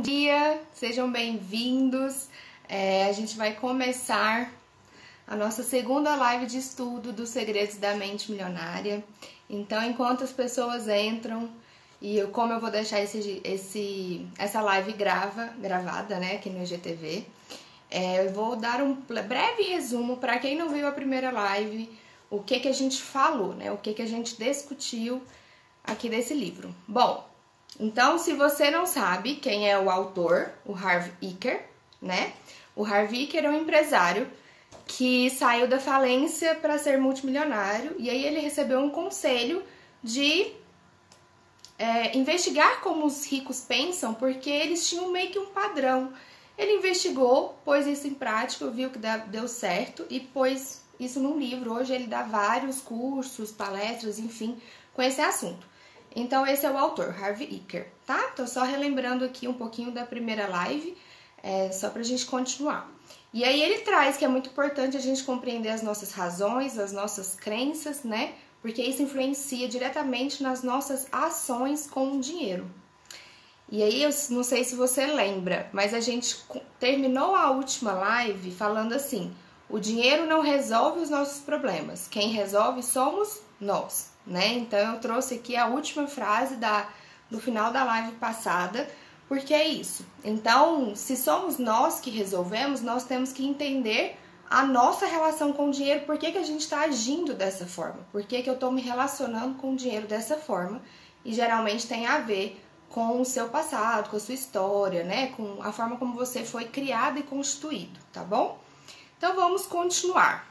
dia, sejam bem-vindos. A gente vai começar a nossa segunda live de estudo dos segredos da mente milionária. Então, enquanto as pessoas entram, como eu vou deixar essa live gravada, né, aqui no IGTV, eu vou dar um breve resumo para quem não viu a primeira live, o que a gente falou, né, o que a gente discutiu aqui desse livro. Bom, então, se você não sabe quem é o autor, o Harv Eker, né? O Harv Eker é um empresário que saiu da falência para ser multimilionário e aí ele recebeu um conselho de investigar como os ricos pensam, porque eles tinham meio que um padrão. Ele investigou, pôs isso em prática, viu que deu certo e pôs isso num livro. Hoje ele dá vários cursos, palestras, enfim, com esse assunto. Então, esse é o autor, Harv Eker, tá? Tô só relembrando aqui um pouquinho da primeira live, só pra gente continuar. E aí ele traz que é muito importante a gente compreender as nossas razões, as nossas crenças, né? Porque isso influencia diretamente nas nossas ações com o dinheiro. E aí, eu não sei se você lembra, mas a gente terminou a última live falando assim: o dinheiro não resolve os nossos problemas, quem resolve somos nós, né? Então, eu trouxe aqui a última frase do final da live passada, porque é isso. Então, se somos nós que resolvemos, nós temos que entender a nossa relação com o dinheiro, por que a gente está agindo dessa forma, por que eu estou me relacionando com o dinheiro dessa forma, e geralmente tem a ver com o seu passado, com a sua história, né? Com a forma como você foi criado e constituído, tá bom? Então, vamos continuar.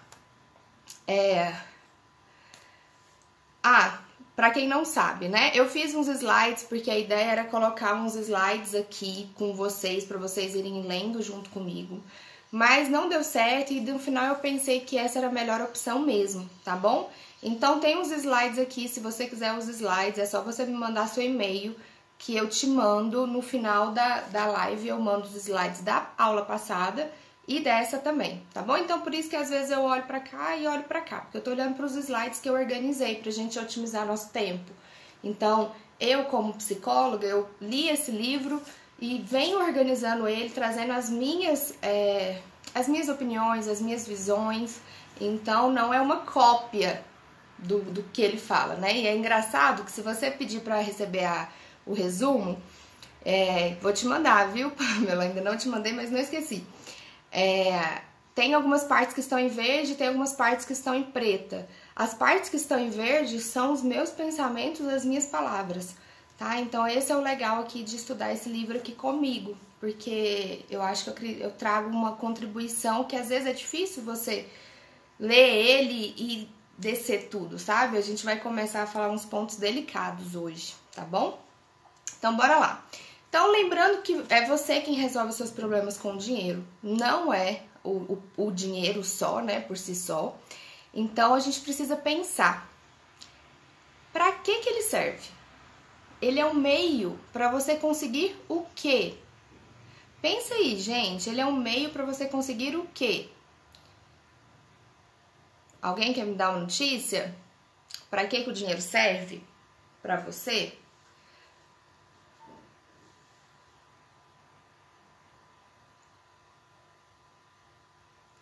Para quem não sabe, né? Eu fiz uns slides, porque a ideia era colocar uns slides aqui com vocês, para vocês irem lendo junto comigo. Mas não deu certo e no final eu pensei que essa era a melhor opção mesmo, tá bom? Então tem uns slides aqui, se você quiser os slides, é só você me mandar seu e-mail, que eu te mando no final da live, eu mando os slides da aula passada e dessa também, tá bom? Então, por isso que às vezes eu olho pra cá e olho pra cá, porque eu tô olhando pros slides que eu organizei pra gente otimizar nosso tempo. Então, eu como psicóloga, eu li esse livro e venho organizando ele, trazendo as minhas opiniões, as minhas visões. Então, não é uma cópia do que ele fala, né? E é engraçado que se você pedir pra receber o resumo, vou te mandar, viu, Pamela? Ainda não te mandei, mas não esqueci. Tem algumas partes que estão em verde, tem algumas partes que estão em preta. As partes que estão em verde são os meus pensamentos, as minhas palavras, tá? Então esse é o legal aqui de estudar esse livro aqui comigo, porque eu acho que eu trago uma contribuição que às vezes é difícil você ler ele e descer tudo, sabe? A gente vai começar a falar uns pontos delicados hoje, tá bom? Então bora lá. Então, lembrando que é você quem resolve os seus problemas com o dinheiro, não é o dinheiro só, né, por si só. Então, a gente precisa pensar, para que ele serve? Ele é um meio para você conseguir o quê? Pensa aí, gente, ele é um meio para você conseguir o quê? Alguém quer me dar uma notícia? Para que o dinheiro serve para você?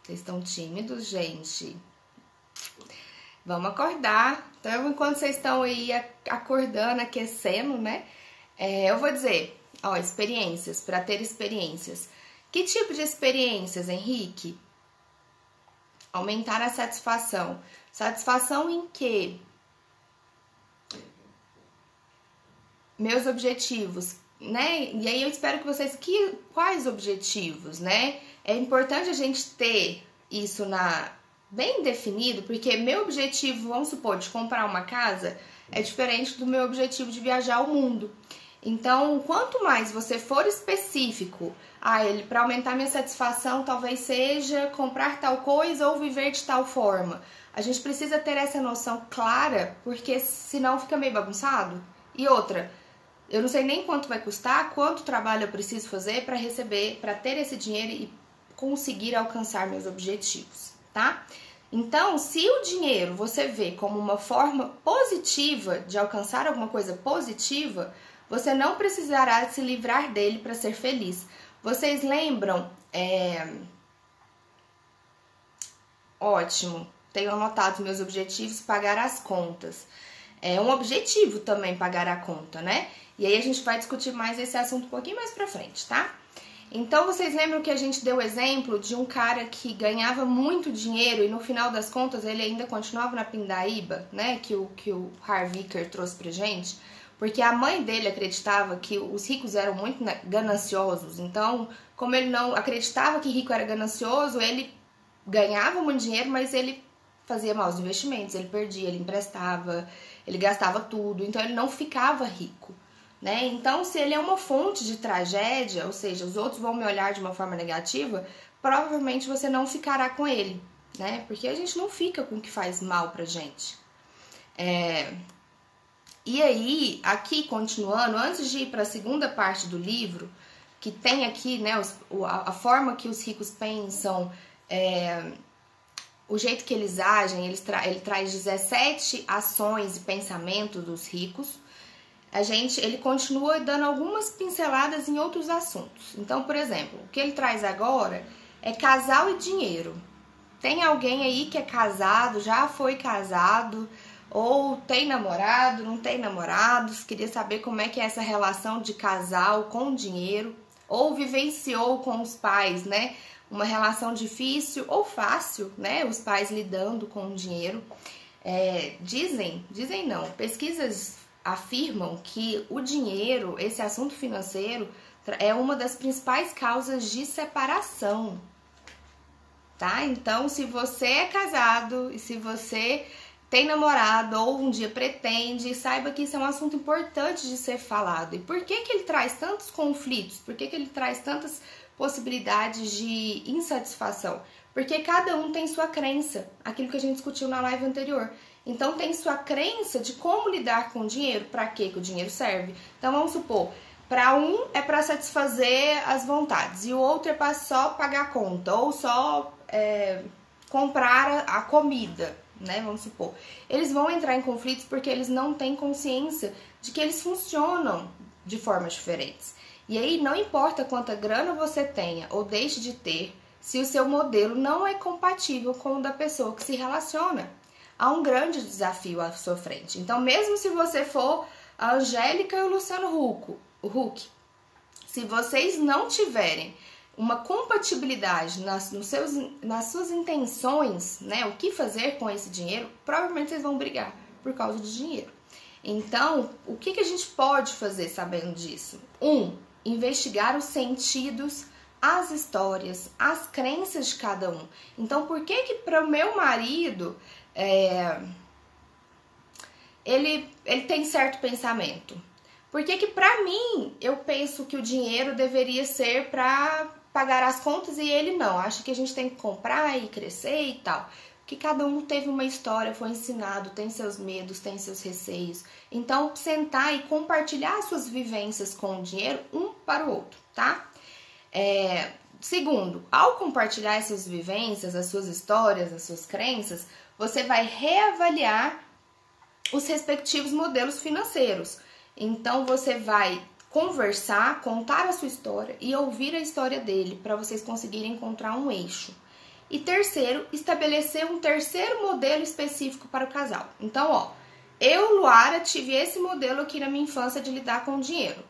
Vocês estão tímidos, gente? Vamos acordar. Então, enquanto vocês estão aí acordando, aquecendo, né? Eu vou dizer, ó, experiências, para ter experiências. Que tipo de experiências, Henrique? Aumentar a satisfação. Satisfação em quê? Meus objetivos, né? E aí eu espero que vocês... Quais objetivos, né? É importante a gente ter isso bem definido, porque meu objetivo, vamos supor, de comprar uma casa é diferente do meu objetivo de viajar ao mundo. Então, quanto mais você for específico, para aumentar minha satisfação, talvez seja comprar tal coisa ou viver de tal forma. A gente precisa ter essa noção clara, porque senão fica meio bagunçado. E outra, eu não sei nem quanto vai custar, quanto trabalho eu preciso fazer para ter esse dinheiro e conseguir alcançar meus objetivos, tá? Então, se o dinheiro você vê como uma forma positiva de alcançar alguma coisa positiva, Você não precisará se livrar dele para ser feliz. Vocês lembram? Ótimo. Tenho anotado os meus objetivos, pagar as contas. É um objetivo também pagar a conta, né? E aí a gente vai discutir mais esse assunto um pouquinho mais pra frente, tá? Então, vocês lembram que a gente deu o exemplo de um cara que ganhava muito dinheiro e no final das contas ele ainda continuava na pindaíba, né? Que o Harvicker trouxe pra gente. Porque a mãe dele acreditava que os ricos eram muito gananciosos. Então, como ele não acreditava que rico era ganancioso, ele ganhava muito dinheiro, mas ele fazia maus investimentos, ele perdia, ele emprestava, ele gastava tudo. Então, ele não ficava rico. Né? Então, se ele é uma fonte de tragédia, ou seja, os outros vão me olhar de uma forma negativa, provavelmente você não ficará com ele, né? Porque a gente não fica com o que faz mal pra gente. E aí, aqui continuando, antes de ir para a segunda parte do livro, que tem aqui, né, a forma que os ricos pensam, o jeito que eles agem, ele traz 17 ações e pensamentos dos ricos. Ele continua dando algumas pinceladas em outros assuntos. Então, por exemplo, o que ele traz agora é casal e dinheiro. Tem alguém aí que é casado, já foi casado, ou tem namorado, não tem namorados, queria saber como é que é essa relação de casal com dinheiro, ou vivenciou com os pais, né? Uma relação difícil ou fácil, né? Os pais lidando com o dinheiro. Dizem não, pesquisas afirmam que o dinheiro, esse assunto financeiro, é uma das principais causas de separação, tá? Então, se você é casado e se você tem namorado ou um dia pretende, saiba que isso é um assunto importante de ser falado. E por que ele traz tantos conflitos? Por que ele traz tantas possibilidades de insatisfação? Porque cada um tem sua crença, aquilo que a gente discutiu na live anterior. Então, tem sua crença de como lidar com o dinheiro, para que o dinheiro serve. Então, vamos supor, para um é para satisfazer as vontades e o outro é para só pagar a conta ou só comprar a comida, né? Vamos supor. Eles vão entrar em conflitos porque eles não têm consciência de que eles funcionam de formas diferentes. E aí, não importa quanta grana você tenha ou deixe de ter, se o seu modelo não é compatível com o da pessoa que se relaciona. Há um grande desafio à sua frente. Então, mesmo se você for a Angélica e o Luciano Huck, se vocês não tiverem uma compatibilidade nas suas intenções, né, o que fazer com esse dinheiro, provavelmente vocês vão brigar por causa de dinheiro. Então, o que a gente pode fazer sabendo disso? Investigar os sentidos, as histórias, as crenças de cada um. Então, por que para o meu marido ele tem certo pensamento? Por que pra mim eu penso que o dinheiro deveria ser para pagar as contas e ele não? Acha que a gente tem que comprar e crescer e tal. Porque cada um teve uma história, foi ensinado, tem seus medos, tem seus receios. Então, sentar e compartilhar suas vivências com o dinheiro um para o outro, tá? Segundo, ao compartilhar essas vivências, as suas histórias, as suas crenças, você vai reavaliar os respectivos modelos financeiros. Então, você vai conversar, contar a sua história e ouvir a história dele para vocês conseguirem encontrar um eixo. E terceiro, estabelecer um terceiro modelo específico para o casal. Então, eu, Luara, tive esse modelo aqui na minha infância de lidar com o dinheiro.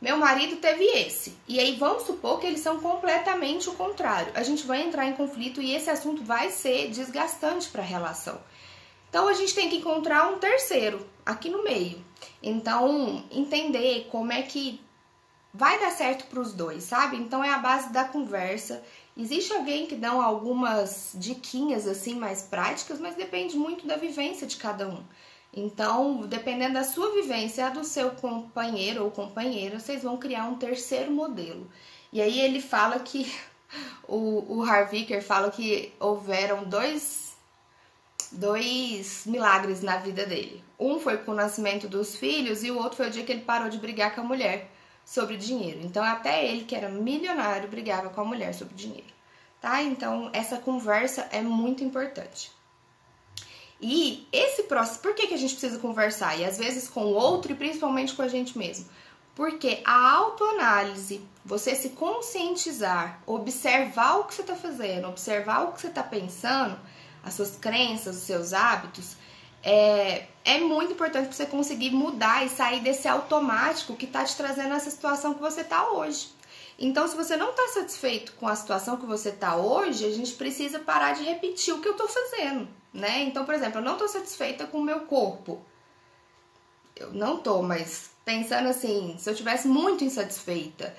Meu marido teve esse. E aí vamos supor que eles são completamente o contrário. A gente vai entrar em conflito e esse assunto vai ser desgastante para a relação. Então, a gente tem que encontrar um terceiro aqui no meio. Então, entender como é que vai dar certo para os dois, sabe? Então, é a base da conversa. Existe alguém que dá algumas diquinhas assim mais práticas, mas depende muito da vivência de cada um. Então, dependendo da sua vivência, a do seu companheiro ou companheira, vocês vão criar um terceiro modelo. E aí ele fala que, o Harvicker fala que houveram dois milagres na vida dele. Um foi com o nascimento dos filhos e o outro foi o dia que ele parou de brigar com a mulher sobre dinheiro. Então, até ele, que era milionário, brigava com a mulher sobre dinheiro, tá? Então, essa conversa é muito importante. E esse processo, por que a gente precisa conversar? E às vezes com o outro e principalmente com a gente mesmo. Porque a autoanálise, você se conscientizar, observar o que você está fazendo, observar o que você está pensando, as suas crenças, os seus hábitos, é muito importante para você conseguir mudar e sair desse automático que está te trazendo essa situação que você está hoje. Então, se você não está satisfeito com a situação que você está hoje, a gente precisa parar de repetir o que eu estou fazendo, né? Então, por exemplo, eu não estou satisfeita com o meu corpo. Eu não tô, mas pensando assim, se eu tivesse muito insatisfeita,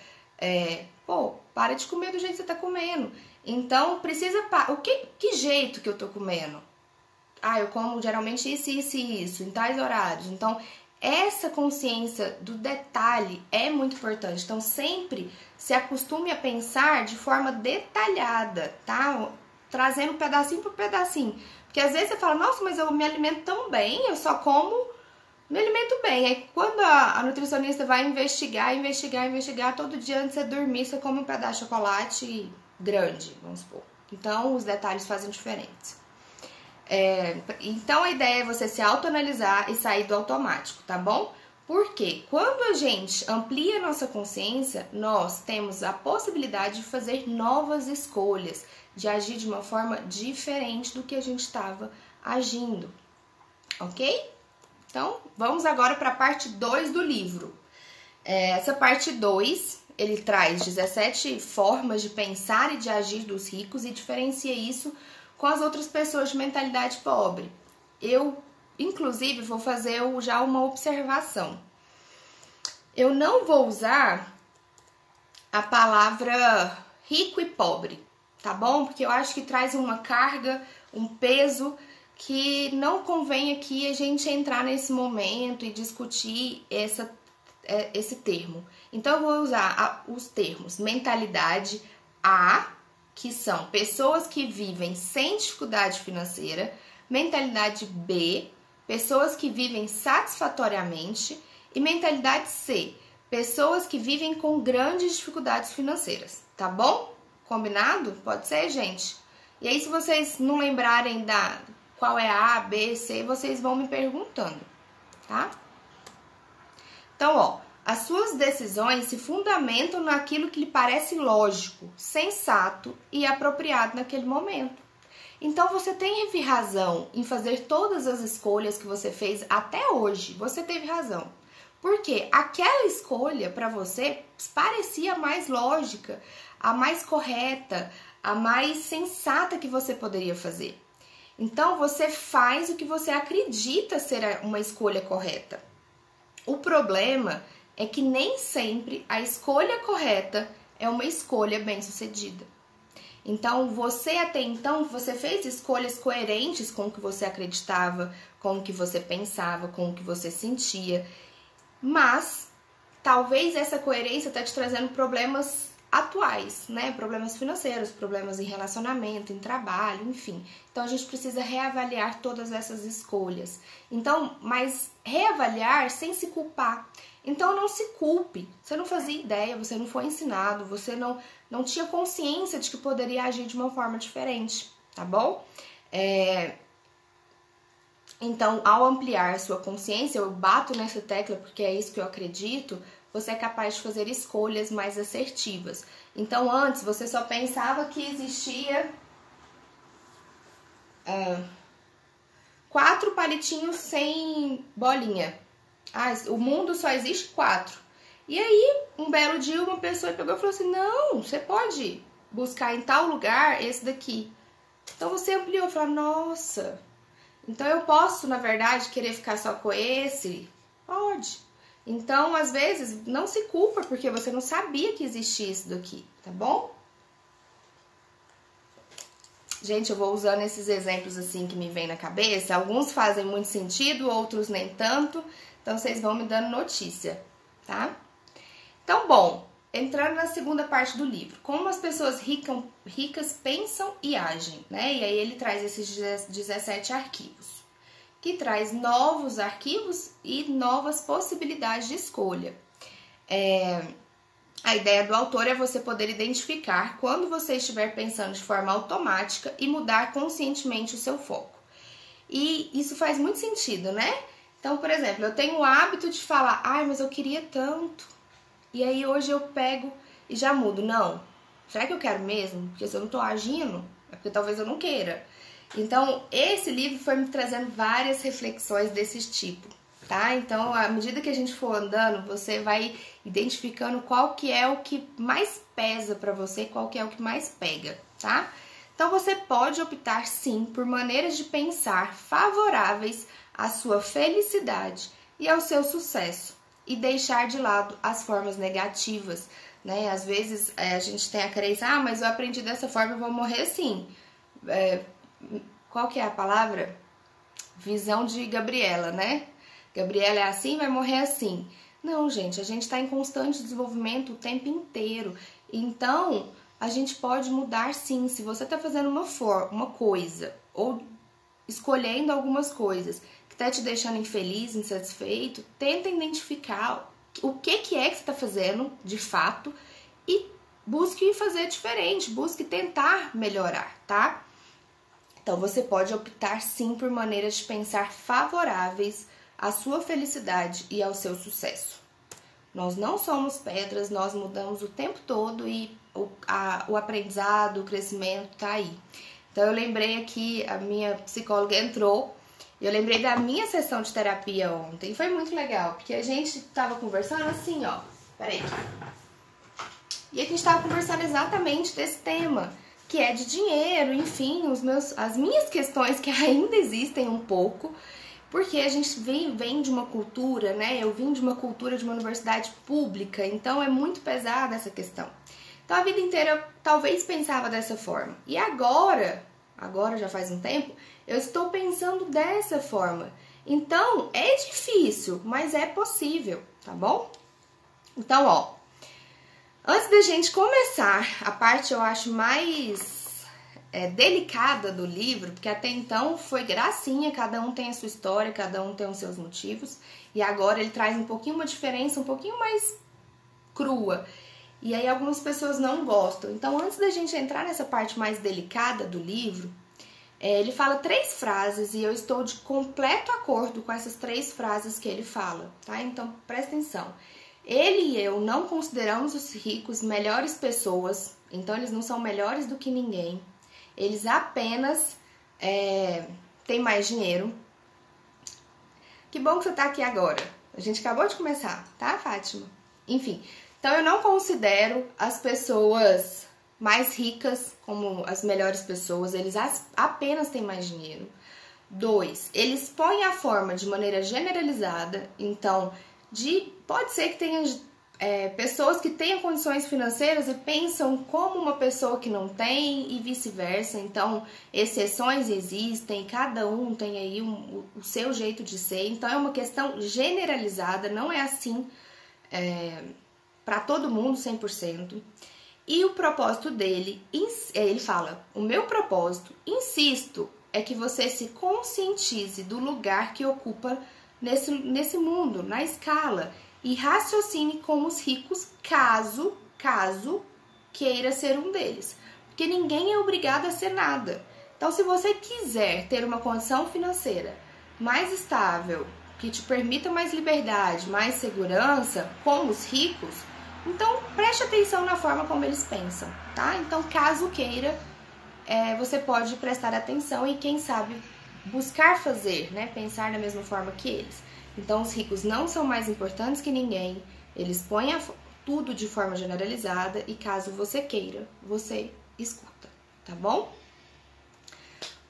para de comer do jeito que você tá comendo. Então, precisa... Que jeito que eu tô comendo? Eu como geralmente isso, isso e isso, em tais horários. Então, essa consciência do detalhe é muito importante. Então, sempre se acostume a pensar de forma detalhada, tá? Trazendo pedacinho por pedacinho. Porque às vezes você fala, nossa, mas eu me alimento tão bem, eu só como... Me alimento bem. Aí quando a nutricionista vai investigar, todo dia antes de você dormir, você come um pedaço de chocolate grande, vamos supor. Então, os detalhes fazem diferença. Então, a ideia é você se autoanalisar e sair do automático, tá bom? Porque quando a gente amplia a nossa consciência, nós temos a possibilidade de fazer novas escolhas, de agir de uma forma diferente do que a gente estava agindo, ok? Então, vamos agora para a parte 2 do livro. Essa parte 2, ele traz 17 formas de pensar e de agir dos ricos e diferencia isso com as outras pessoas de mentalidade pobre. Eu, inclusive, vou fazer já uma observação. Eu não vou usar a palavra rico e pobre, tá bom? Porque eu acho que traz uma carga, um peso que não convém aqui a gente entrar nesse momento e discutir esse termo. Então, eu vou usar os termos mentalidade A, que são pessoas que vivem sem dificuldade financeira, mentalidade B, pessoas que vivem satisfatoriamente, e mentalidade C, pessoas que vivem com grandes dificuldades financeiras, tá bom? Combinado? Pode ser, gente? E aí, se vocês não lembrarem qual é A, B, C, vocês vão me perguntando, tá? Então, as suas decisões se fundamentam naquilo que lhe parece lógico, sensato e apropriado naquele momento. Então, você teve razão em fazer todas as escolhas que você fez até hoje. Você teve razão. Porque aquela escolha para você parecia a mais lógica, a mais correta, a mais sensata que você poderia fazer. Então, você faz o que você acredita ser uma escolha correta. O problema é que nem sempre a escolha correta é uma escolha bem-sucedida. Então, até então, você fez escolhas coerentes com o que você acreditava, com o que você pensava, com o que você sentia. Mas, talvez essa coerência está te trazendo problemas atuais, né? Problemas financeiros, problemas em relacionamento, em trabalho, enfim. Então, a gente precisa reavaliar todas essas escolhas. Então, mas reavaliar sem se culpar. Então, não se culpe. Você não fazia ideia, você não foi ensinado, você não tinha consciência de que poderia agir de uma forma diferente, tá bom? Então, ao ampliar a sua consciência, eu bato nessa tecla porque é isso que eu acredito, você é capaz de fazer escolhas mais assertivas. Então, antes, você só pensava que existia 4 palitinhos sem bolinha. O mundo só existe 4. E aí, um belo dia, uma pessoa pegou e falou assim, não, você pode buscar em tal lugar esse daqui. Então, você ampliou e falou, nossa, então eu posso, na verdade, querer ficar só com esse? Pode. Então, às vezes, não se culpa porque você não sabia que existia isso daqui, tá bom? Gente, eu vou usando esses exemplos assim que me vem na cabeça. Alguns fazem muito sentido, outros nem tanto. Então, vocês vão me dando notícia, tá? Então, bom, entrando na segunda parte do livro. Como as pessoas ricas pensam e agem, né? E aí ele traz esses 17 arquivos, que traz novos arquivos e novas possibilidades de escolha. A ideia do autor é você poder identificar quando você estiver pensando de forma automática e mudar conscientemente o seu foco. E isso faz muito sentido, né? Então, por exemplo, eu tenho o hábito de falar, mas eu queria tanto. E aí hoje eu pego e já mudo. Não, será que eu quero mesmo? Porque se eu não tô agindo, é porque talvez eu não queira. Então, esse livro foi me trazendo várias reflexões desse tipo, tá? Então, à medida que a gente for andando, você vai identificando qual que é o que mais pesa pra você, qual que é o que mais pega, tá? Então, você pode optar, sim, por maneiras de pensar favoráveis à sua felicidade e ao seu sucesso e deixar de lado as formas negativas, né? Às vezes a gente tem a crença, mas eu aprendi dessa forma, eu vou morrer assim. Qual que é a palavra? Visão de Gabriela, né? Gabriela é assim, vai morrer assim. Não, gente, a gente está em constante desenvolvimento o tempo inteiro. Então, a gente pode mudar sim. Se você está fazendo uma coisa ou escolhendo algumas coisas que tá te deixando infeliz, insatisfeito, tenta identificar o que é que você tá fazendo de fato e busque fazer diferente, busque tentar melhorar, tá? Então você pode optar sim por maneiras de pensar favoráveis à sua felicidade e ao seu sucesso. Nós não somos pedras, nós mudamos o tempo todo e o aprendizado, o crescimento tá aí. Então eu lembrei aqui, a minha psicóloga entrou, e eu lembrei da minha sessão de terapia ontem. Foi muito legal, porque a gente tava conversando assim, ó. Peraí. E a gente tava conversando exatamente desse tema, que é de dinheiro, enfim, as minhas questões que ainda existem um pouco, porque a gente vem de uma cultura, né? Eu vim de uma cultura de uma universidade pública, então é muito pesada essa questão. Então a vida inteira eu talvez pensava dessa forma. E agora já faz um tempo, eu estou pensando dessa forma. Então é difícil, mas é possível, tá bom? Então, ó, antes da gente começar a parte eu acho mais delicada do livro, porque até então foi gracinha, cada um tem a sua história, cada um tem os seus motivos, e agora ele traz um pouquinho uma diferença, um pouquinho mais crua. E aí algumas pessoas não gostam. Então, antes da gente entrar nessa parte mais delicada do livro, ele fala 3 frases e eu estou de completo acordo com essas 3 frases que ele fala, tá? Então, presta atenção. Ele e eu não consideramos os ricos melhores pessoas, então eles não são melhores do que ninguém. Eles apenas têm mais dinheiro. Que bom que você tá aqui agora. A gente acabou de começar, tá, Fátima? Enfim, então eu não considero as pessoas mais ricas como as melhores pessoas, eles apenas têm mais dinheiro. 2, eles põem a forma de maneira generalizada, então pode ser que tenha pessoas que tenham condições financeiras e pensam como uma pessoa que não tem e vice-versa. Então, exceções existem, cada um tem aí o seu jeito de ser. Então, é uma questão generalizada, não é assim para todo mundo 100%. E o propósito dele, ele fala, o meu propósito, insisto, é que você se conscientize do lugar que ocupa nesse mundo, na escala, e raciocine como os ricos, caso queira ser um deles. Porque ninguém é obrigado a ser nada. Então, se você quiser ter uma condição financeira mais estável, que te permita mais liberdade, mais segurança, como os ricos, então preste atenção na forma como eles pensam, tá? Então, caso queira, você pode prestar atenção e, quem sabe, buscar fazer, né? Pensar da mesma forma que eles. Então, os ricos não são mais importantes que ninguém, eles põem tudo de forma generalizada e, caso você queira, você escuta, tá bom?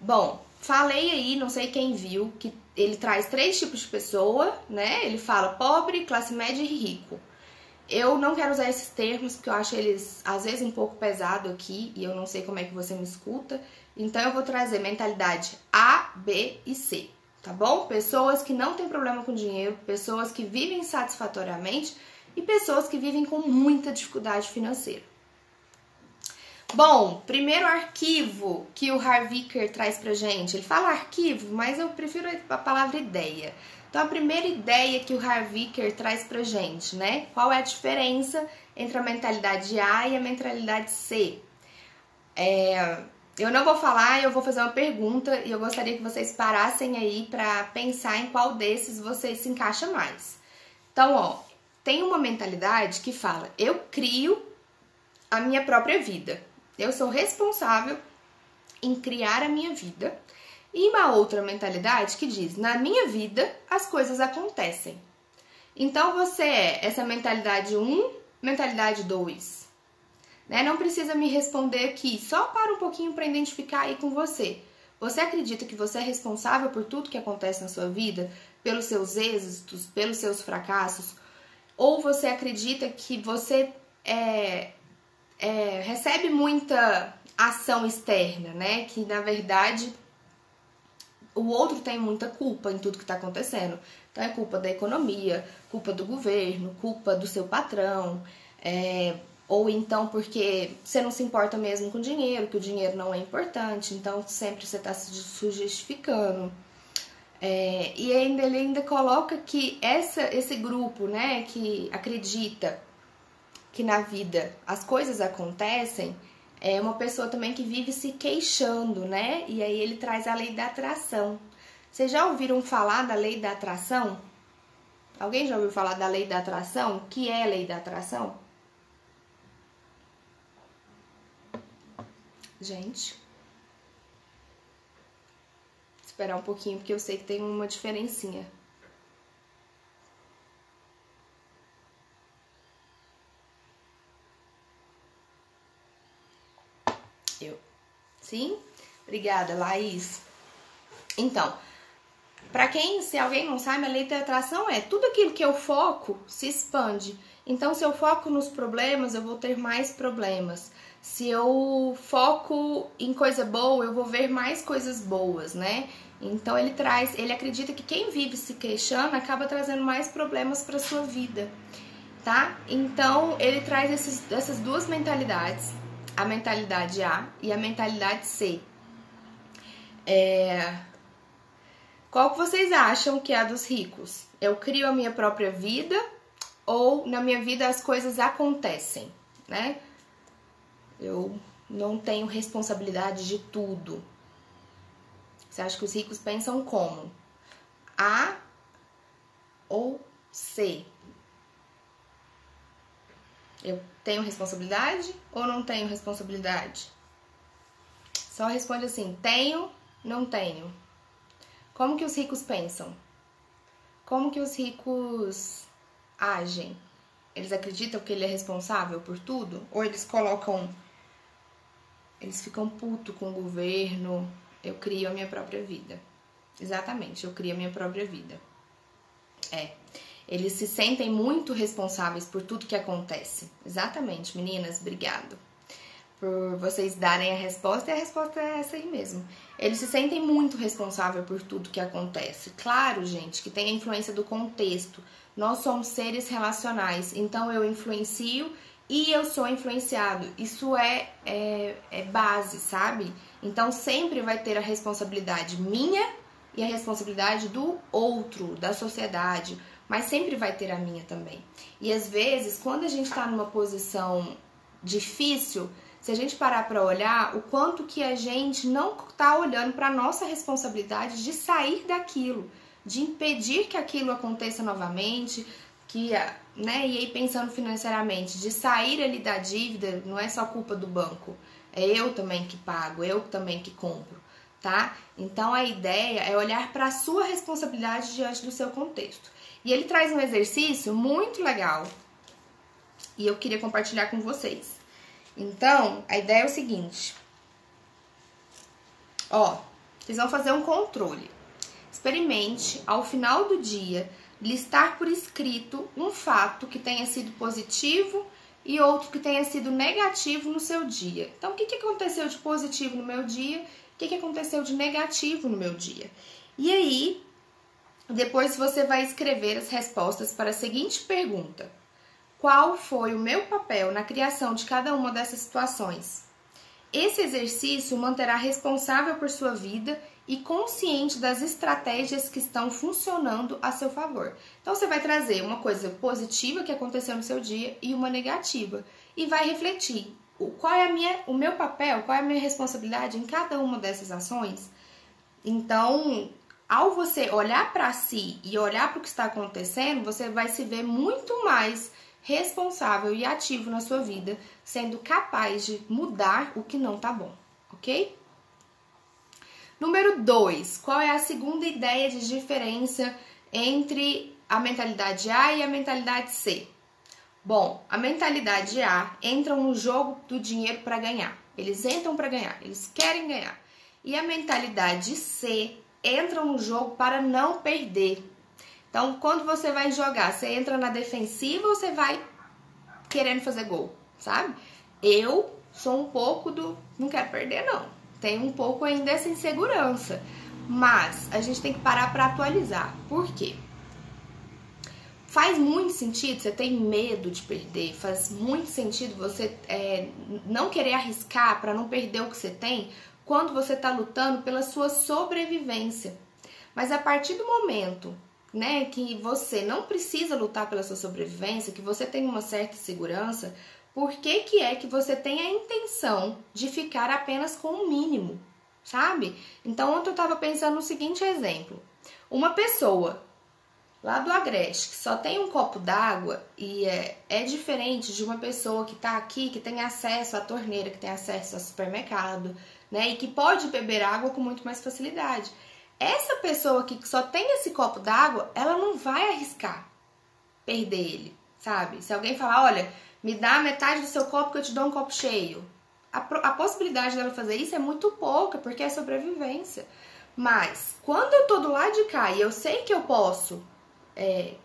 Bom, falei aí, não sei quem viu, que ele traz 3 tipos de pessoa, né? Ele fala pobre, classe média e rico. Eu não quero usar esses termos porque eu acho eles, às vezes, um pouco pesado aqui e eu não sei como é que você me escuta. Então, eu vou trazer mentalidade A, B e C, tá bom? Pessoas que não têm problema com dinheiro, pessoas que vivem satisfatoriamente e pessoas que vivem com muita dificuldade financeira. Bom, primeiro arquivo que o Harvicker traz pra gente. Ele fala arquivo, mas eu prefiro a palavra ideia. Então, a primeira ideia que o Harvicker traz pra gente, né? Qual é a diferença entre a mentalidade A e a mentalidade C? Eu não vou falar, eu vou fazer uma pergunta e eu gostaria que vocês parassem aí pra pensar em qual desses vocês se encaixa mais. Então, ó, tem uma mentalidade que fala: eu crio a minha própria vida. Eu sou responsável em criar a minha vida. E uma outra mentalidade que diz: na minha vida as coisas acontecem. Então você é essa mentalidade 1, mentalidade 2. Né? Não precisa me responder aqui, só para um pouquinho para identificar aí com você. Você acredita que você é responsável por tudo que acontece na sua vida? Pelos seus êxitos, pelos seus fracassos? Ou você acredita que você recebe muita ação externa, né? Que na verdade o outro tem muita culpa em tudo que está acontecendo. Então é culpa da economia, culpa do governo, culpa do seu patrão, ou então porque você não se importa mesmo com o dinheiro, que o dinheiro não é importante, então sempre você está se justificando. E ainda, ele ainda coloca que esse grupo, né, que acredita que na vida as coisas acontecem, é uma pessoa também que vive se queixando, né? E aí ele traz a lei da atração. Vocês já ouviram falar da lei da atração? Alguém já ouviu falar da lei da atração? O que é a lei da atração? Gente, vou esperar um pouquinho porque eu sei que tem uma diferencinha. Sim? Obrigada, Laís. Então, se alguém não sabe, a lei da atração é tudo aquilo que eu foco se expande. Então, se eu foco nos problemas, eu vou ter mais problemas. Se eu foco em coisa boa, eu vou ver mais coisas boas, né? Então, ele acredita que quem vive se queixando acaba trazendo mais problemas para sua vida, tá? Então, ele traz essas duas mentalidades, a mentalidade A e a mentalidade C. Qual que vocês acham que é a dos ricos? Eu crio a minha própria vida ou na minha vida as coisas acontecem, né? Eu não tenho responsabilidade de tudo. Você acha que os ricos pensam como? A ou C? Eu tenho responsabilidade ou não tenho responsabilidade? Só responde assim: tenho, não tenho. Como que os ricos pensam? Como que os ricos agem? Eles acreditam que ele é responsável por tudo? Ou eles ficam putos com o governo? Eu crio a minha própria vida. Exatamente, eu crio a minha própria vida. Eles se sentem muito responsáveis por tudo que acontece. Exatamente, meninas, obrigado por vocês darem a resposta, e a resposta é essa aí mesmo. Eles se sentem muito responsáveis por tudo que acontece. Claro, gente, que tem a influência do contexto. Nós somos seres relacionais, então eu influencio e eu sou influenciado. Isso é base, sabe? Então sempre vai ter a responsabilidade minha e a responsabilidade do outro, da sociedade, mas sempre vai ter a minha também. E às vezes, quando a gente tá numa posição difícil, se a gente parar para olhar o quanto que a gente não tá olhando para nossa responsabilidade de sair daquilo, de impedir que aquilo aconteça novamente, né, e aí pensando financeiramente, de sair ali da dívida, não é só culpa do banco, é eu também que pago, eu também que compro, tá? Então a ideia é olhar para a sua responsabilidade diante do seu contexto. E ele traz um exercício muito legal e eu queria compartilhar com vocês. Então, a ideia é o seguinte. Vocês vão fazer um controle. Experimente, ao final do dia, listar por escrito um fato que tenha sido positivo e outro que tenha sido negativo no seu dia. Então, o que aconteceu de positivo no meu dia? O que aconteceu de negativo no meu dia? E aí, depois você vai escrever as respostas para a seguinte pergunta: qual foi o meu papel na criação de cada uma dessas situações? Esse exercício manterá responsável por sua vida e consciente das estratégias que estão funcionando a seu favor. Então, você vai trazer uma coisa positiva que aconteceu no seu dia e uma negativa. E vai refletir qual é o meu papel, qual é a minha responsabilidade em cada uma dessas ações. Então, ao você olhar para si e olhar para o que está acontecendo, você vai se ver muito mais responsável e ativo na sua vida, sendo capaz de mudar o que não tá bom, ok? Número 2, qual é a segunda ideia de diferença entre a mentalidade A e a mentalidade C? Bom, a mentalidade A entra no jogo do dinheiro para ganhar. Eles entram para ganhar, eles querem ganhar. E a mentalidade C entra no jogo para não perder. Então, quando você vai jogar, você entra na defensiva ou você vai querendo fazer gol, sabe? Eu sou um pouco do não quero perder, não. Tem um pouco ainda dessa insegurança. Mas a gente tem que parar para atualizar. Por quê? Faz muito sentido, você tem medo de perder, faz muito sentido você não querer arriscar para não perder o que você tem quando você está lutando pela sua sobrevivência. Mas a partir do momento, né, que você não precisa lutar pela sua sobrevivência, que você tem uma certa segurança, por que é que você tem a intenção de ficar apenas com o mínimo, sabe? Então, ontem eu estava pensando no seguinte exemplo. Uma pessoa lá do Agreste, que só tem um copo d'água e é diferente de uma pessoa que tá aqui, que tem acesso à torneira, que tem acesso ao supermercado, né? E que pode beber água com muito mais facilidade. Essa pessoa aqui que só tem esse copo d'água, ela não vai arriscar perder ele, sabe? Se alguém falar, olha, me dá metade do seu copo que eu te dou um copo cheio. A possibilidade dela fazer isso é muito pouca, porque é sobrevivência. Mas, quando eu tô do lado de cá e eu sei que eu posso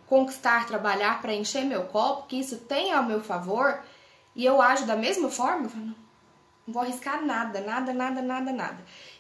conquistar, trabalhar para encher meu copo, que isso tem ao meu favor, e eu ajo da mesma forma, eu falo, não vou arriscar nada.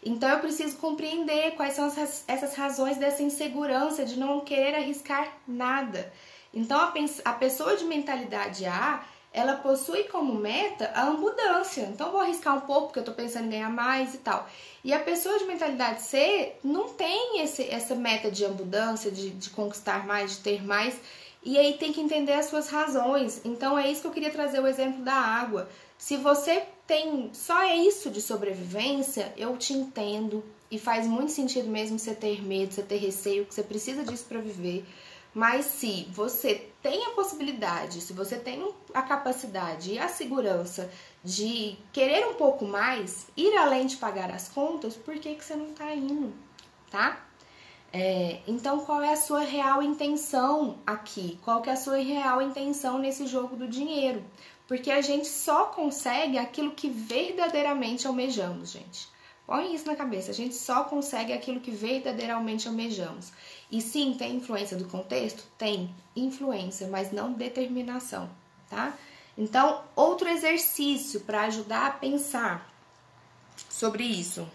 Então eu preciso compreender quais são essas razões dessa insegurança de não querer arriscar nada. Então a pessoa de mentalidade A, ela possui como meta a abundância. Então vou arriscar um pouco porque eu tô pensando em ganhar mais e tal. E a pessoa de mentalidade C não tem essa meta de abundância, de conquistar mais, de ter mais. E aí tem que entender as suas razões. Então é isso que eu queria trazer o exemplo da água. Se você tem só isso de sobrevivência, eu te entendo. E faz muito sentido mesmo você ter medo, você ter receio, que você precisa disso para viver. Mas se você tem a possibilidade, se você tem a capacidade e a segurança de querer um pouco mais, ir além de pagar as contas, por que você não tá indo, tá? Então, qual é a sua real intenção aqui? Qual que é a sua real intenção nesse jogo do dinheiro? Porque a gente só consegue aquilo que verdadeiramente almejamos, gente. Põe isso na cabeça, a gente só consegue aquilo que verdadeiramente almejamos. E sim, tem influência do contexto? Tem influência, mas não determinação, tá? Então, outro exercício para ajudar a pensar sobre isso.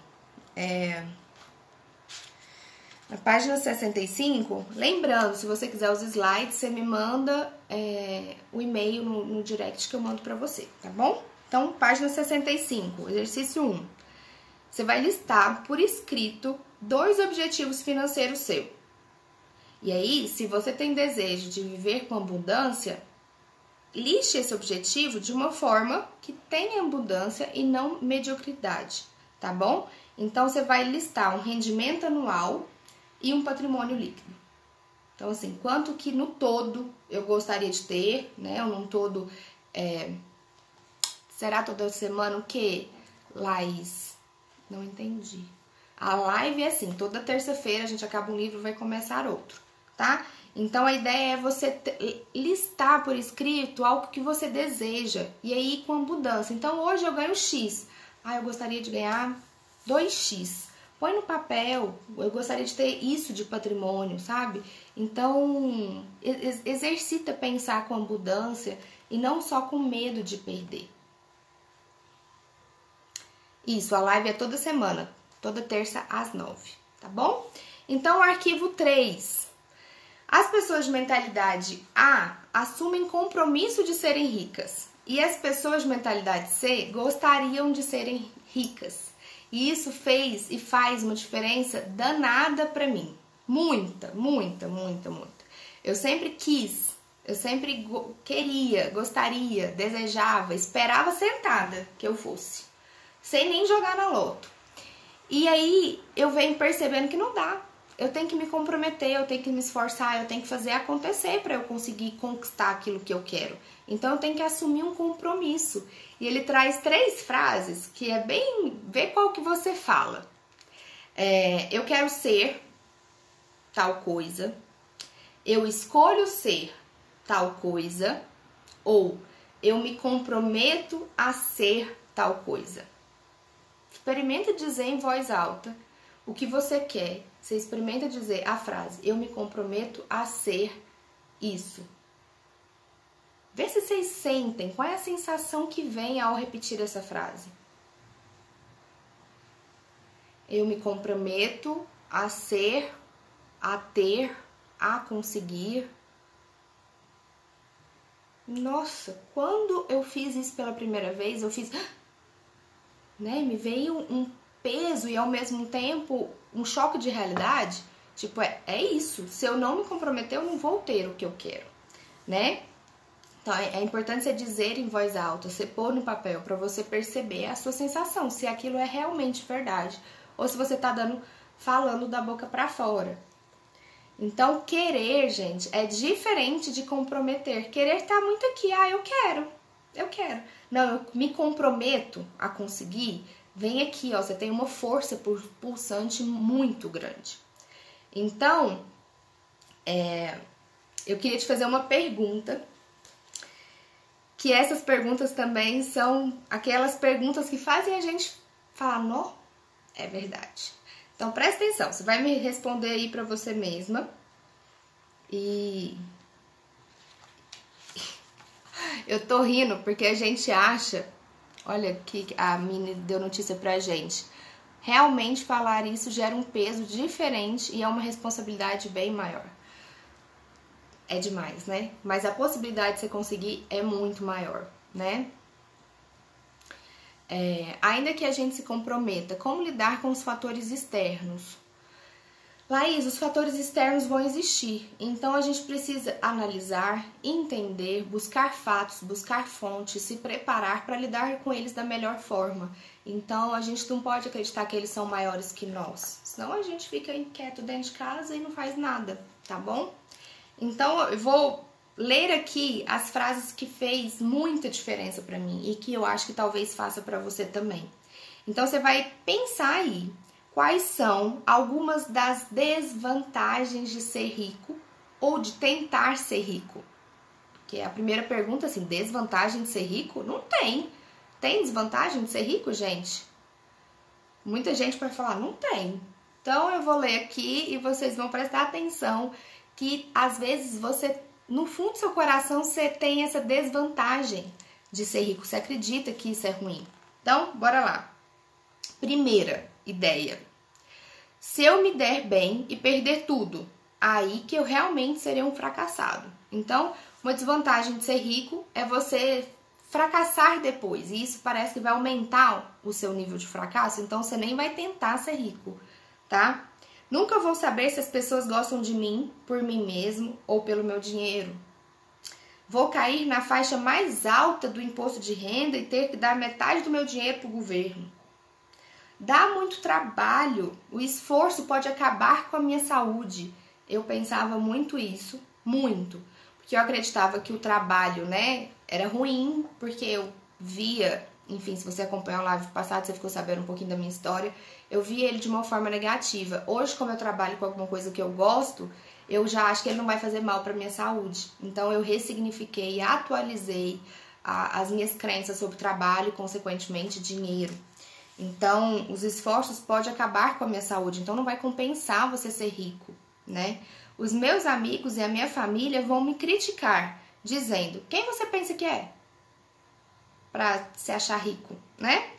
Na página 65, lembrando, se você quiser os slides, você me manda o e-mail no direct que eu mando para você, tá bom? Então, página 65, exercício 1. Você vai listar por escrito 2 objetivos financeiros seus. E aí, se você tem desejo de viver com abundância, liste esse objetivo de uma forma que tenha abundância e não mediocridade, tá bom? Então, você vai listar um rendimento anual e um patrimônio líquido. Então, assim, quanto que no todo eu gostaria de ter, né? Ou num todo, será toda semana o quê? Laís? Não entendi. A live é assim, toda terça-feira a gente acaba um livro e vai começar outro, tá? Então, a ideia é você listar por escrito algo que você deseja, e aí com abundância. Então, hoje eu ganho X. Eu gostaria de ganhar 2X. Põe no papel, eu gostaria de ter isso de patrimônio, sabe? Então, exercita pensar com abundância e não só com medo de perder. Isso, a live é toda semana, toda terça às 9, tá bom? Então, arquivo 3. As pessoas de mentalidade A assumem compromisso de serem ricas e as pessoas de mentalidade C gostariam de serem ricas. E isso fez e faz uma diferença danada pra mim. Muita. Eu sempre quis, eu sempre queria, gostaria, desejava, esperava sentada que eu fosse, sem nem jogar na loto. E aí eu venho percebendo que não dá. eu tenho que me comprometer, eu tenho que me esforçar, eu tenho que fazer acontecer para eu conseguir conquistar aquilo que eu quero. Então eu tenho que assumir um compromisso. E ele traz 3 frases que é bem... Vê qual que você fala. Eu quero ser tal coisa. Eu escolho ser tal coisa. Ou eu me comprometo a ser tal coisa. Experimenta dizer em voz alta o que você quer. Você experimenta dizer a frase: eu me comprometo a ser isso. Vê se vocês sentem qual é a sensação que vem ao repetir essa frase. Eu me comprometo a ser, a ter, a conseguir. Nossa, quando eu fiz isso pela primeira vez, eu fiz... Né? Me veio um peso e ao mesmo tempo um choque de realidade. Tipo, é isso. Se eu não me comprometer, eu não vou ter o que eu quero, né? Então, é importante você dizer em voz alta, você pôr no papel para você perceber a sua sensação, se aquilo é realmente verdade ou se você tá falando da boca para fora. Então, querer, gente, é diferente de comprometer. Querer tá muito aqui, eu quero. Não, eu me comprometo a conseguir. Vem aqui, ó, você tem uma força pulsante muito grande. Então, eu queria te fazer uma pergunta, que essas perguntas também são aquelas perguntas que fazem a gente falar, não, é verdade. Então, presta atenção, você vai me responder aí pra você mesma. E eu tô rindo porque a gente acha, olha que a Mini deu notícia pra gente, realmente falar isso gera um peso diferente e é uma responsabilidade bem maior. É demais, né? Mas a possibilidade de você conseguir é muito maior, né? Ainda que a gente se comprometa, como lidar com os fatores externos? Laís, os fatores externos vão existir, então a gente precisa analisar, entender, buscar fatos, buscar fontes, se preparar para lidar com eles da melhor forma. Então a gente não pode acreditar que eles são maiores que nós, senão a gente fica inquieto dentro de casa e não faz nada, tá bom? Então eu vou ler aqui as frases que fez muita diferença para mim e que eu acho que talvez faça para você também. Então você vai pensar aí. Quais são algumas das desvantagens de ser rico ou de tentar ser rico? Que é a primeira pergunta, assim, desvantagem de ser rico? Não tem. Tem desvantagem de ser rico, gente? Muita gente vai falar, não tem. Então eu vou ler aqui e vocês vão prestar atenção que às vezes você, no fundo do seu coração, você tem essa desvantagem de ser rico. Você acredita que isso é ruim. Então, bora lá. Primeira ideia. Se eu me der bem e perder tudo, aí que eu realmente serei um fracassado. Então, uma desvantagem de ser rico é você fracassar depois. E isso parece que vai aumentar o seu nível de fracasso, então você nem vai tentar ser rico, tá? Nunca vou saber se as pessoas gostam de mim por mim mesmo ou pelo meu dinheiro. Vou cair na faixa mais alta do imposto de renda e ter que dar metade do meu dinheiro para o governo. Dá muito trabalho, o esforço pode acabar com a minha saúde. Eu pensava muito isso, muito. Porque eu acreditava que o trabalho, né, era ruim, porque eu via, enfim, se você acompanhou a live passada, você ficou sabendo um pouquinho da minha história, eu via ele de uma forma negativa. Hoje, como eu trabalho com alguma coisa que eu gosto, eu já acho que ele não vai fazer mal para minha saúde. Então, eu ressignifiquei, atualizei as minhas crenças sobre trabalho e, consequentemente, dinheiro. Então, os esforços podem acabar com a minha saúde, então não vai compensar você ser rico, né? Os meus amigos e a minha família vão me criticar, dizendo, quem você pensa que é? Pra se achar rico, né?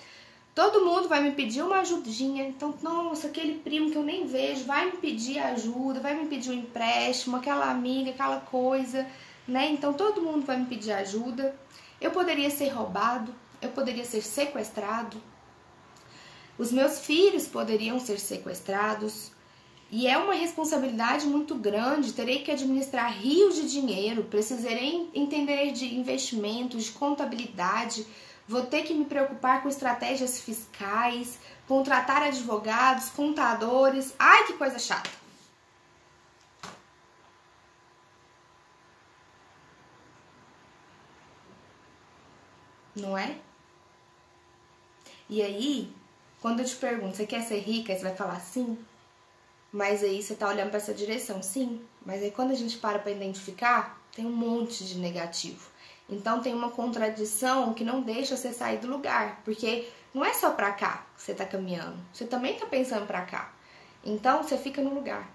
Todo mundo vai me pedir uma ajudinha, então, nossa, aquele primo que eu nem vejo vai me pedir ajuda, vai me pedir um empréstimo, aquela amiga, aquela coisa, né? Então, todo mundo vai me pedir ajuda. Eu poderia ser roubado, eu poderia ser sequestrado. Os meus filhos poderiam ser sequestrados e é uma responsabilidade muito grande. Terei que administrar rios de dinheiro, precisarei entender de investimentos, de contabilidade, vou ter que me preocupar com estratégias fiscais, contratar advogados, contadores. Ai, que coisa chata! não é? E aí, quando eu te pergunto, você quer ser rica? Aí você vai falar sim. Mas aí você tá olhando pra essa direção, sim. Mas aí quando a gente para identificar, tem um monte de negativo. Então tem uma contradição que não deixa você sair do lugar. Porque não é só pra cá que você tá caminhando. Você também tá pensando pra cá. Então você fica no lugar.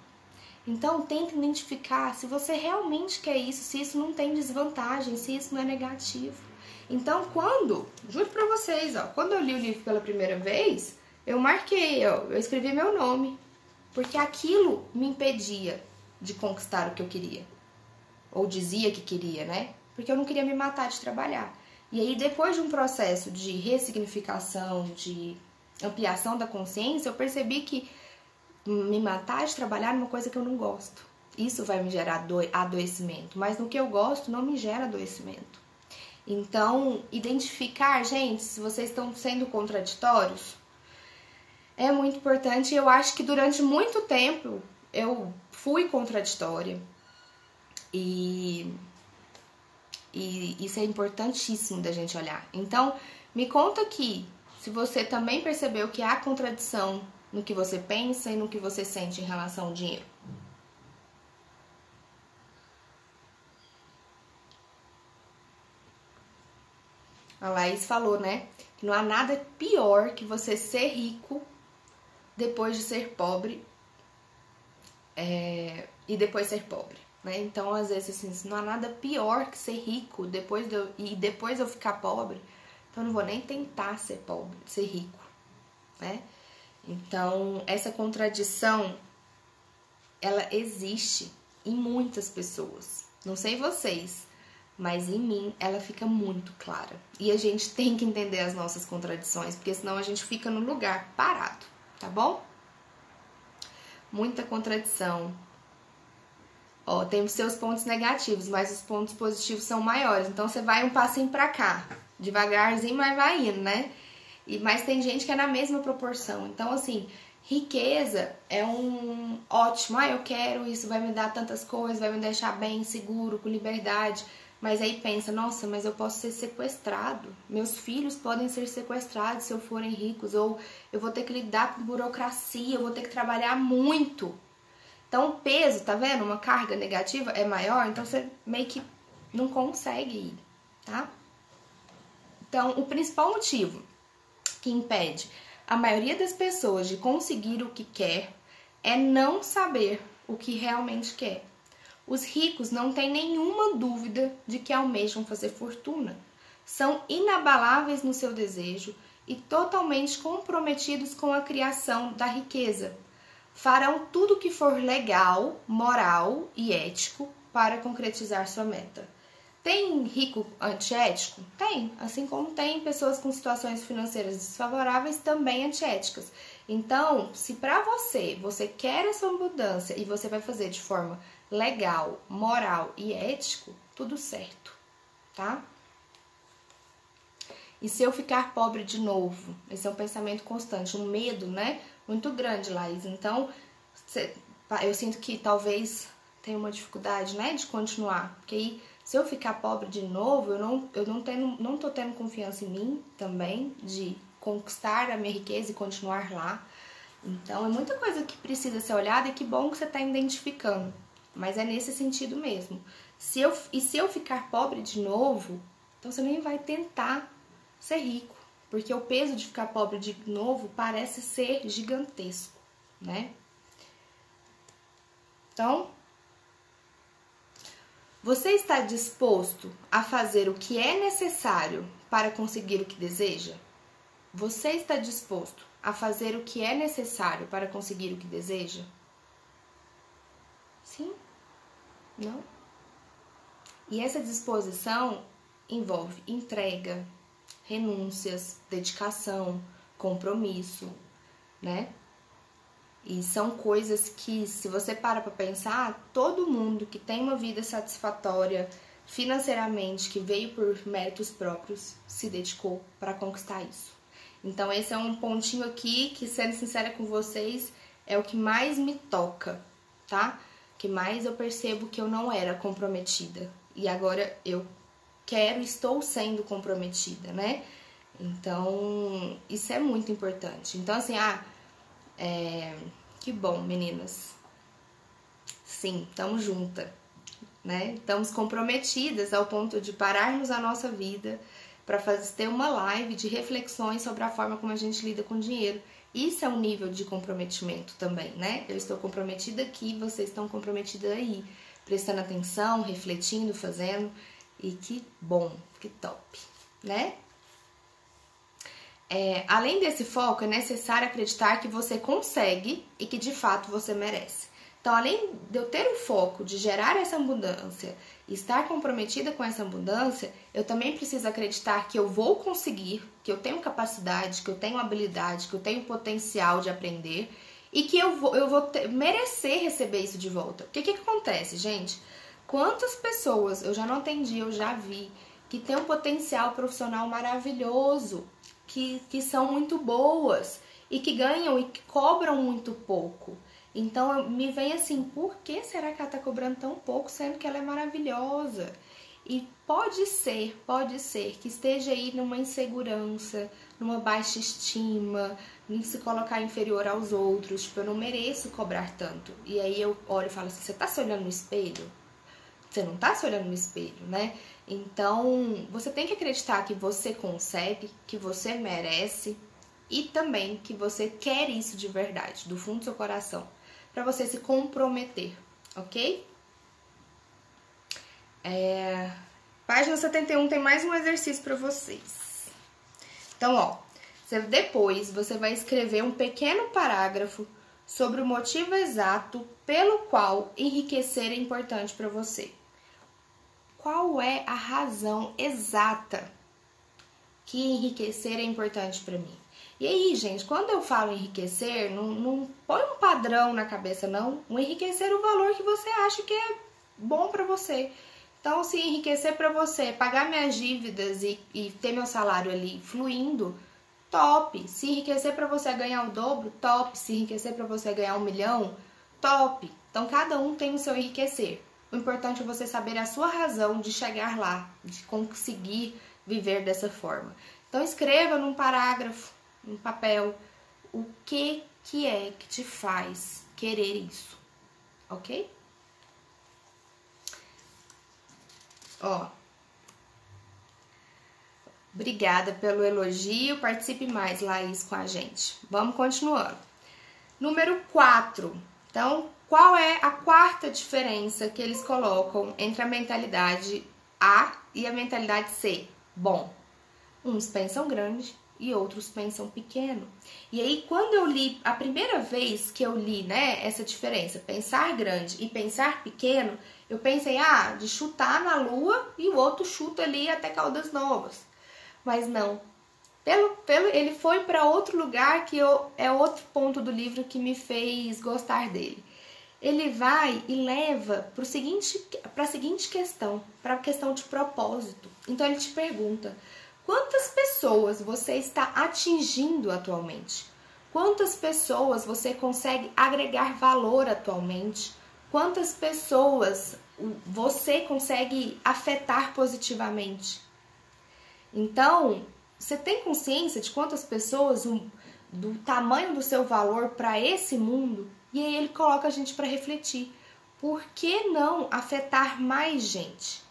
Então tenta identificar se você realmente quer isso, se isso não tem desvantagem, se isso não é negativo. Então juro pra vocês, ó, quando eu li o livro pela primeira vez, eu marquei, ó, eu escrevi meu nome. Porque aquilo me impedia de conquistar o que eu queria. Ou dizia que queria, né? Porque eu não queria me matar de trabalhar. E aí, depois de um processo de ressignificação, de ampliação da consciência, eu percebi que me matar de trabalhar é uma coisa que eu não gosto. Isso vai me gerar adoecimento. Mas no que eu gosto, não me gera adoecimento. Então, identificar, gente, se vocês estão sendo contraditórios, é muito importante. Eu acho que durante muito tempo eu fui contraditória. E isso é importantíssimo da gente olhar. Então, me conta aqui se você também percebeu que há contradição no que você pensa e no que você sente em relação ao dinheiro. A Laís falou, né? Que não há nada pior que você ser rico depois de ser pobre e depois ser pobre, né? Então, às vezes, assim, não há nada pior que ser rico depois eu ficar pobre. Então, eu não vou nem tentar ser pobre, ser rico, né? Então, essa contradição, ela existe em muitas pessoas. Não sei vocês, mas em mim ela fica muito clara. E a gente tem que entender as nossas contradições, porque senão a gente fica no lugar parado, tá bom? Muita contradição. Ó, tem os seus pontos negativos, mas os pontos positivos são maiores. Então você vai um passinho pra cá, devagarzinho, mas vai indo, né? Mas tem gente que é na mesma proporção. Então, assim, riqueza é um ótimo. Eu quero, isso vai me dar tantas coisas, vai me deixar bem, seguro, com liberdade. Mas aí pensa, nossa, mas eu posso ser sequestrado. Meus filhos podem ser sequestrados se eu forem ricos. Ou eu vou ter que lidar com burocracia, eu vou ter que trabalhar muito. Então, o peso, tá vendo? Uma carga negativa é maior, então você meio que não consegue ir, tá? Então, o principal motivo que impede a maioria das pessoas de conseguir o que quer é não saber o que realmente quer. Os ricos não têm nenhuma dúvida de que almejam fazer fortuna. São inabaláveis no seu desejo e totalmente comprometidos com a criação da riqueza. Farão tudo o que for legal, moral e ético para concretizar sua meta. Tem rico antiético? Tem. Assim como tem pessoas com situações financeiras desfavoráveis também antiéticas. Então, se para você quer essa mudança e você vai fazer de forma legal, moral e ético, tudo certo, tá? E se eu ficar pobre de novo? Esse é um pensamento constante, um medo, né? Muito grande, Laís. Então, eu sinto que talvez tenha uma dificuldade, né, de continuar. Porque aí, se eu ficar pobre de novo, eu não tô tendo confiança em mim também, de conquistar a minha riqueza e continuar lá. Então, é muita coisa que precisa ser olhada e que bom que você está identificando. Mas é nesse sentido mesmo. Se eu ficar pobre de novo, então você nem vai tentar ser rico. Porque o peso de ficar pobre de novo parece ser gigantesco, né? Então, você está disposto a fazer o que é necessário para conseguir o que deseja? Você está disposto a fazer o que é necessário para conseguir o que deseja? Sim? Não? E essa disposição envolve entrega, renúncias, dedicação, compromisso, né? E são coisas que, se você para pra pensar, todo mundo que tem uma vida satisfatória financeiramente, que veio por méritos próprios, se dedicou para conquistar isso. Então, esse é um pontinho aqui que, sendo sincera com vocês, é o que mais me toca, tá? Que mais eu percebo que eu não era comprometida. E agora eu quero, estou sendo comprometida, né? Então, isso é muito importante. Então, assim, que bom, meninas. Sim, estamos juntas, né? Estamos comprometidas ao ponto de pararmos a nossa vida para ter uma live de reflexões sobre a forma como a gente lida com dinheiro. Isso é um nível de comprometimento também, né? Eu estou comprometida aqui, vocês estão comprometidas aí, prestando atenção, refletindo, fazendo. E que bom, que top, né? Além desse foco, é necessário acreditar que você consegue e que de fato você merece. Então, além de eu ter o foco de gerar essa abundância e estar comprometida com essa abundância, eu também preciso acreditar que eu vou conseguir, que eu tenho capacidade, que eu tenho habilidade, que eu tenho potencial de aprender e que eu vou merecer receber isso de volta. Porque o que acontece, gente? Quantas pessoas eu já não atendi, eu já vi, que tem um potencial profissional maravilhoso, que são muito boas e que ganham e que cobram muito pouco. Então me vem assim, por que será que ela tá cobrando tão pouco, sendo que ela é maravilhosa? E pode ser que esteja aí numa insegurança, numa baixa estima, em se colocar inferior aos outros, tipo, eu não mereço cobrar tanto. E aí eu olho e falo assim, você tá se olhando no espelho? Você não tá se olhando no espelho, né? Então, você tem que acreditar que você consegue, que você merece e também que você quer isso de verdade, do fundo do seu coração, para você se comprometer, ok? Página 71 tem mais um exercício para vocês. Então, ó, depois você vai escrever um pequeno parágrafo sobre o motivo exato pelo qual enriquecer é importante para você. Qual é a razão exata que enriquecer é importante para mim? E aí, gente, quando eu falo enriquecer, não põe um padrão na cabeça, não. O enriquecer é o valor que você acha que é bom para você. Então, se enriquecer para você, pagar minhas dívidas e ter meu salário ali fluindo, top. Se enriquecer para você ganhar o dobro, top. Se enriquecer para você ganhar 1 milhão, top. Então, cada um tem o seu enriquecer. O importante é você saber a sua razão de chegar lá, de conseguir viver dessa forma. Então, escreva num parágrafo, num papel, o que é que te faz querer isso, ok? Ó, obrigada pelo elogio, participe mais, Laís, com a gente. Vamos continuando. Número 4. Então, qual é a quarta diferença que eles colocam entre a mentalidade A e a mentalidade C? Bom, uns pensam grande e outros pensam pequeno. E aí, quando eu li, a primeira vez que eu li, né, essa diferença, pensar grande e pensar pequeno, eu pensei, de chutar na lua e o outro chuta ali até Caldas Novas. Mas não. Ele foi para outro lugar que é outro ponto do livro que me fez gostar dele. Ele vai e leva para a seguinte questão, para a questão de propósito. Então ele te pergunta: quantas pessoas você está atingindo atualmente? Quantas pessoas você consegue agregar valor atualmente? Quantas pessoas você consegue afetar positivamente? Então, você tem consciência de quantas pessoas, do tamanho do seu valor para esse mundo? E aí ele coloca a gente para refletir. Por que não afetar mais gente?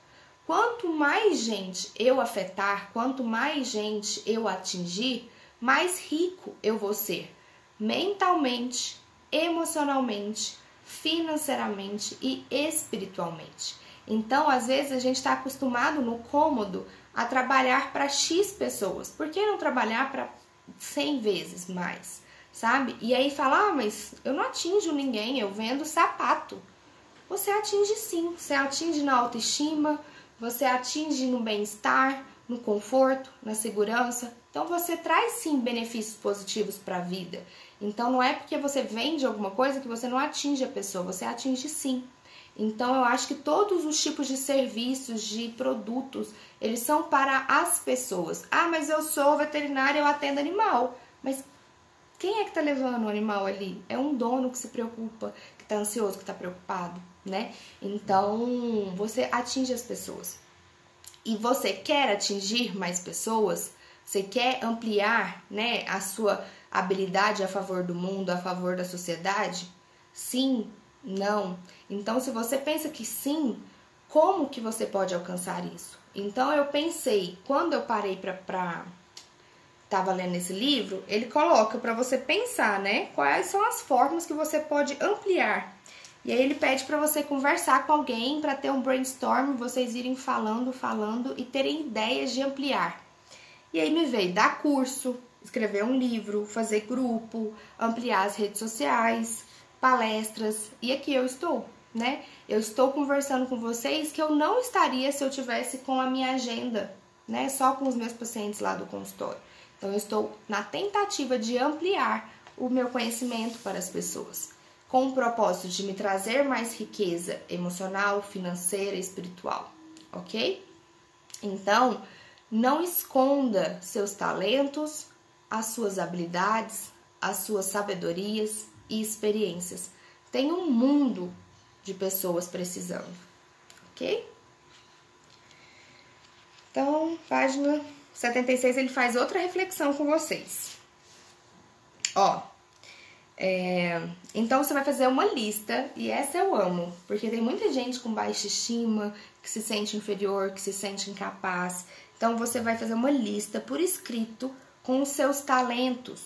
Quanto mais gente eu afetar, quanto mais gente eu atingir, mais rico eu vou ser. Mentalmente, emocionalmente, financeiramente e espiritualmente. Então, às vezes, a gente está acostumado no cômodo a trabalhar para X pessoas. Por que não trabalhar para 100 vezes mais, sabe? E aí fala, mas eu não atinjo ninguém, eu vendo sapato. Você atinge sim, você atinge na autoestima, você atinge no bem-estar, no conforto, na segurança. Então você traz sim benefícios positivos para a vida. Então não é porque você vende alguma coisa que você não atinge a pessoa, você atinge sim. Então eu acho que todos os tipos de serviços, de produtos, eles são para as pessoas. Mas eu sou veterinária, eu atendo animal. Mas quem é que está levando o animal ali? É um dono que se preocupa, que está ansioso, que está preocupado, né? Então, você atinge as pessoas. e você quer atingir mais pessoas, você quer ampliar, né, a sua habilidade a favor do mundo, a favor da sociedade? Sim, não. Então, se você pensa que sim, como que você pode alcançar isso? Então, eu pensei, quando eu parei estava lendo esse livro, ele coloca para você pensar, né, quais são as formas que você pode ampliar. E aí ele pede para você conversar com alguém, para ter um brainstorm, vocês irem falando e terem ideias de ampliar. E aí me veio dar curso, escrever um livro, fazer grupo, ampliar as redes sociais, palestras. E aqui eu estou, né? Eu estou conversando com vocês que eu não estaria se eu tivesse com a minha agenda, né? Só com os meus pacientes lá do consultório. Então eu estou na tentativa de ampliar o meu conhecimento para as pessoas, com o propósito de me trazer mais riqueza emocional, financeira e espiritual, ok? Então, não esconda seus talentos, as suas habilidades, as suas sabedorias e experiências. Tem um mundo de pessoas precisando, ok? Então, página 76, ele faz outra reflexão com vocês. Então você vai fazer uma lista, e essa eu amo, porque tem muita gente com baixa estima, que se sente inferior, que se sente incapaz. Então você vai fazer uma lista por escrito com os seus talentos,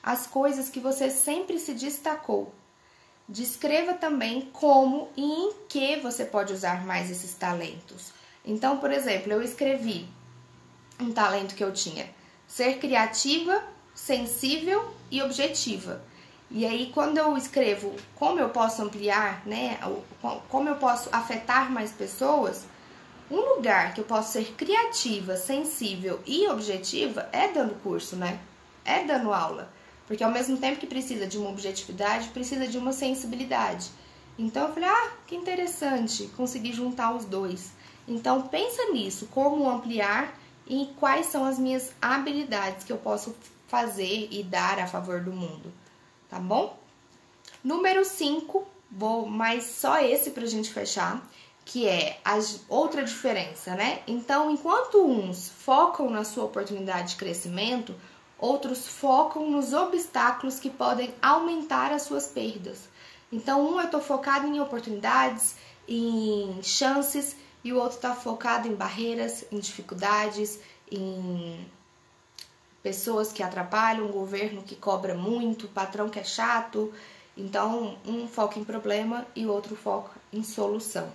as coisas que você sempre se destacou. Descreva também como e em que você pode usar mais esses talentos. Então, por exemplo, eu escrevi um talento que eu tinha: ser criativa, sensível e objetiva. E aí, quando eu escrevo como eu posso ampliar, né, como eu posso afetar mais pessoas, um lugar que eu posso ser criativa, sensível e objetiva é dando curso, né? É dando aula. Porque ao mesmo tempo que precisa de uma objetividade, precisa de uma sensibilidade. Então eu falei, que interessante, consegui juntar os dois. Então pensa nisso, como ampliar e quais são as minhas habilidades que eu posso fazer e dar a favor do mundo. Tá bom? Número 5, mas só esse pra gente fechar, que é a outra diferença, né? Então, enquanto uns focam na sua oportunidade de crescimento, outros focam nos obstáculos que podem aumentar as suas perdas. Então, eu tô focado em oportunidades, em chances, e o outro tá focado em barreiras, em dificuldades, em pessoas que atrapalham, um governo que cobra muito, patrão que é chato. Então, um foca em problema e o outro foca em solução.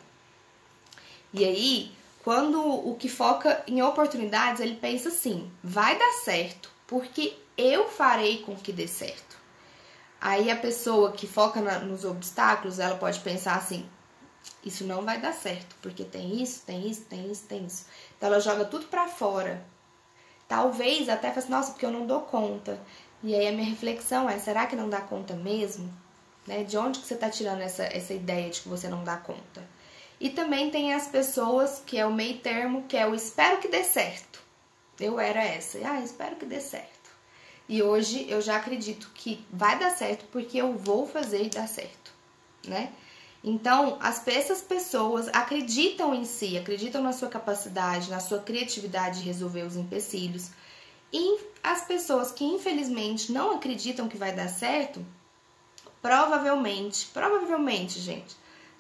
E aí, quando o que foca em oportunidades, ele pensa assim, vai dar certo, porque eu farei com que dê certo. Aí a pessoa que foca nos obstáculos, ela pode pensar assim, isso não vai dar certo, porque tem isso, tem isso, tem isso, tem isso. Então ela joga tudo pra fora. Talvez até fale assim, nossa, porque eu não dou conta. E aí a minha reflexão é, será que não dá conta mesmo? Né? De onde que você tá tirando essa ideia de que você não dá conta? E também tem as pessoas que é o meio termo, que é o espero que dê certo. Eu era essa, espero que dê certo. E hoje eu já acredito que vai dar certo porque eu vou fazer e dar certo, né? Então, essas pessoas acreditam em si, acreditam na sua capacidade, na sua criatividade de resolver os empecilhos. E as pessoas que infelizmente não acreditam que vai dar certo, provavelmente, gente,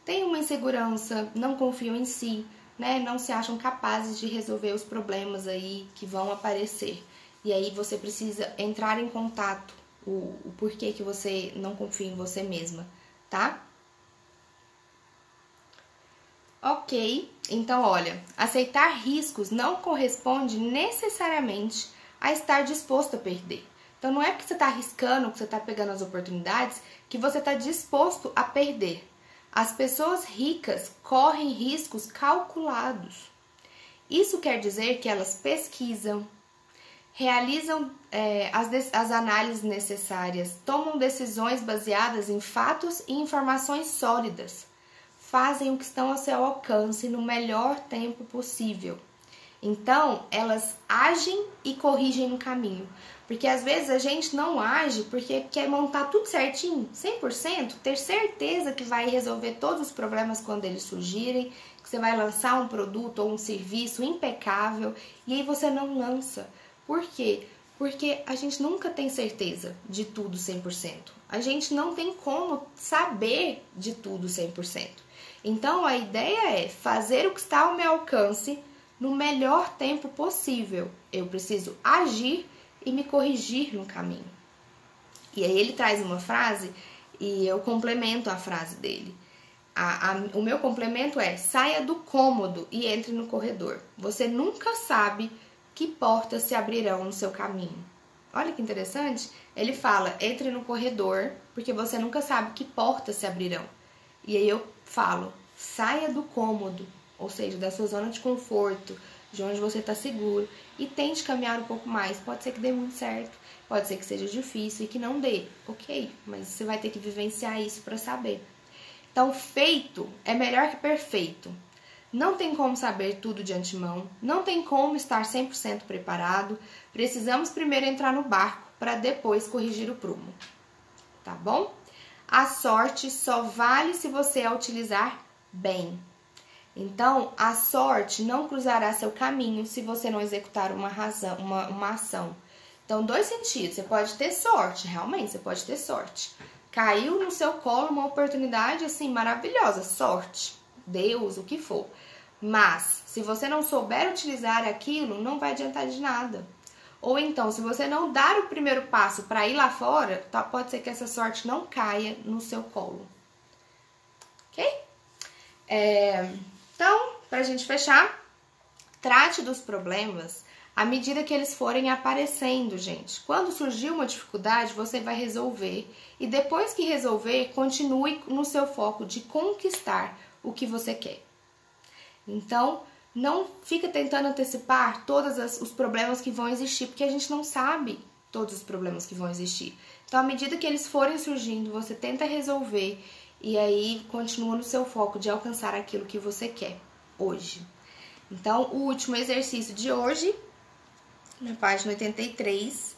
têm uma insegurança, não confiam em si, né? Não se acham capazes de resolver os problemas aí que vão aparecer. E aí você precisa entrar em contato, o porquê que você não confia em você mesma, tá? Ok, então olha, aceitar riscos não corresponde necessariamente a estar disposto a perder. Então não é porque você está arriscando, que você está pegando as oportunidades, que você está disposto a perder. As pessoas ricas correm riscos calculados. Isso quer dizer que elas pesquisam, realizam as análises necessárias, tomam decisões baseadas em fatos e informações sólidas, fazem o que estão ao seu alcance no melhor tempo possível. Então, elas agem e corrigem no caminho. Porque às vezes a gente não age porque quer montar tudo certinho, 100%, ter certeza que vai resolver todos os problemas quando eles surgirem, que você vai lançar um produto ou um serviço impecável e aí você não lança. Por quê? Porque a gente nunca tem certeza de tudo 100%. A gente não tem como saber de tudo 100%. Então a ideia é fazer o que está ao meu alcance no melhor tempo possível. Eu preciso agir e me corrigir no caminho. E aí ele traz uma frase e eu complemento a frase dele. O meu complemento é: saia do cômodo e entre no corredor. Você nunca sabe que portas se abrirão no seu caminho. Olha que interessante. Ele fala: entre no corredor, porque você nunca sabe que portas se abrirão. E aí eu falo: saia do cômodo, ou seja, da sua zona de conforto, de onde você está seguro, e tente caminhar um pouco mais. Pode ser que dê muito certo, pode ser que seja difícil e que não dê, ok, mas você vai ter que vivenciar isso para saber. Então, feito é melhor que perfeito. Não tem como saber tudo de antemão, não tem como estar 100% preparado. Precisamos primeiro entrar no barco para depois corrigir o prumo, tá bom? A sorte só vale se você a utilizar bem. Então, a sorte não cruzará seu caminho se você não executar uma ação. Então, dois sentidos. Você pode ter sorte, realmente, você pode ter sorte. Caiu no seu colo uma oportunidade, assim, maravilhosa. Sorte, Deus, o que for. Mas, se você não souber utilizar aquilo, não vai adiantar de nada. Ou então, se você não dar o primeiro passo para ir lá fora, tá, pode ser que essa sorte não caia no seu colo. Ok? Então, pra gente fechar, trate dos problemas à medida que eles forem aparecendo, gente. Quando surgir uma dificuldade, você vai resolver. E depois que resolver, continue no seu foco de conquistar o que você quer. Então, não fica tentando antecipar todos os problemas que vão existir, porque a gente não sabe todos os problemas que vão existir. Então, à medida que eles forem surgindo, você tenta resolver e aí continua no seu foco de alcançar aquilo que você quer hoje. Então, o último exercício de hoje, na página 83,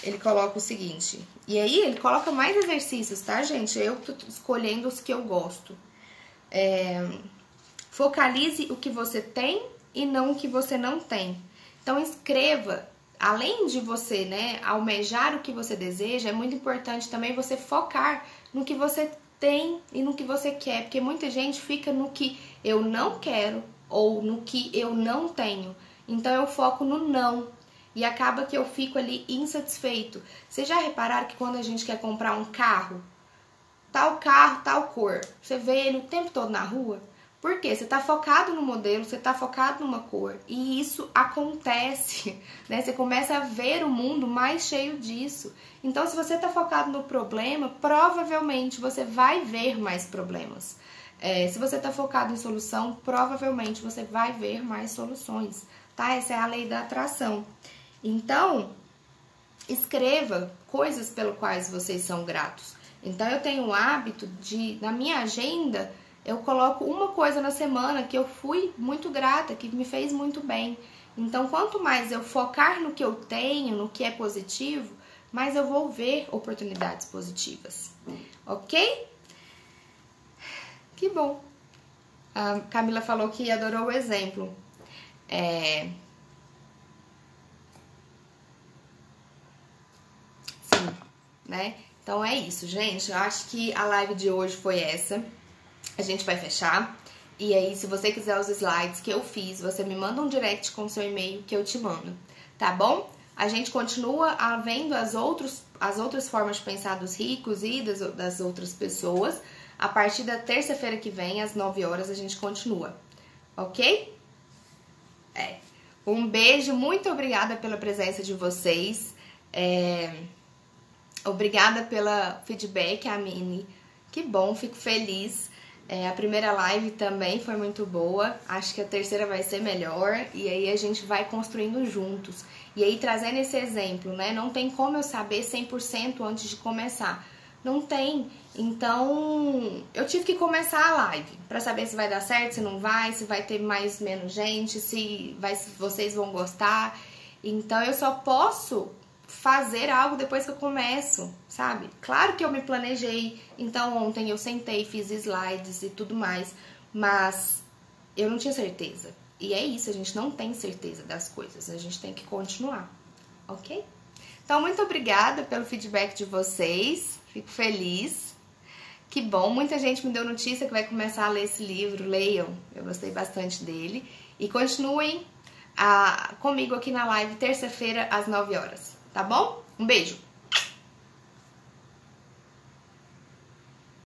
ele coloca o seguinte. E aí, ele coloca mais exercícios, tá, gente? Eu tô escolhendo os que eu gosto. Focalize o que você tem e não o que você não tem. Então, escreva. Além de você, né, almejar o que você deseja, é muito importante também você focar no que você tem e no que você quer. Porque muita gente fica no que eu não quero ou no que eu não tenho. Então, eu foco no não. E acaba que eu fico ali insatisfeito. Vocês já repararam que quando a gente quer comprar um carro, tal carro, tal cor, você vê ele o tempo todo na rua? Por quê? Você está focado no modelo, você está focado numa cor. E isso acontece, né? Você começa a ver o mundo mais cheio disso. Então, se você está focado no problema, provavelmente você vai ver mais problemas. Se você está focado em solução, provavelmente você vai ver mais soluções, tá? Essa é a lei da atração. Então, escreva coisas pelas quais vocês são gratos. Então, eu tenho o hábito de, na minha agenda, eu coloco uma coisa na semana que eu fui muito grata, que me fez muito bem. Então, quanto mais eu focar no que eu tenho, no que é positivo, mais eu vou ver oportunidades positivas. Ok? Que bom. A Camila falou que adorou o exemplo. Sim, né? Então é isso, gente. Eu acho que a live de hoje foi essa. A gente vai fechar. E aí, se você quiser os slides que eu fiz, você me manda um direct com o seu e-mail que eu te mando, tá bom? A gente continua vendo as outras formas de pensar dos ricos e das outras pessoas. A partir da terça-feira que vem, às 9 horas, a gente continua, ok? Um beijo, muito obrigada pela presença de vocês. Obrigada pela feedback, Amine. Que bom, fico feliz. A primeira live também foi muito boa. Acho que a terceira vai ser melhor. E aí a gente vai construindo juntos. E aí trazendo esse exemplo, né? Não tem como eu saber 100% antes de começar. Não tem. Então, eu tive que começar a live para saber se vai dar certo, se não vai, se vai ter mais menos gente, se vocês vão gostar. Então, eu só posso fazer algo depois que eu começo, sabe? Claro que eu me planejei, então ontem eu sentei, fiz slides e tudo mais, mas eu não tinha certeza. E é isso, a gente não tem certeza das coisas, a gente tem que continuar, ok? Então, muito obrigada pelo feedback de vocês, fico feliz. Que bom, muita gente me deu notícia que vai começar a ler esse livro, leiam, eu gostei bastante dele. E continuem comigo aqui na live terça-feira às 9 horas, tá bom? Um beijo!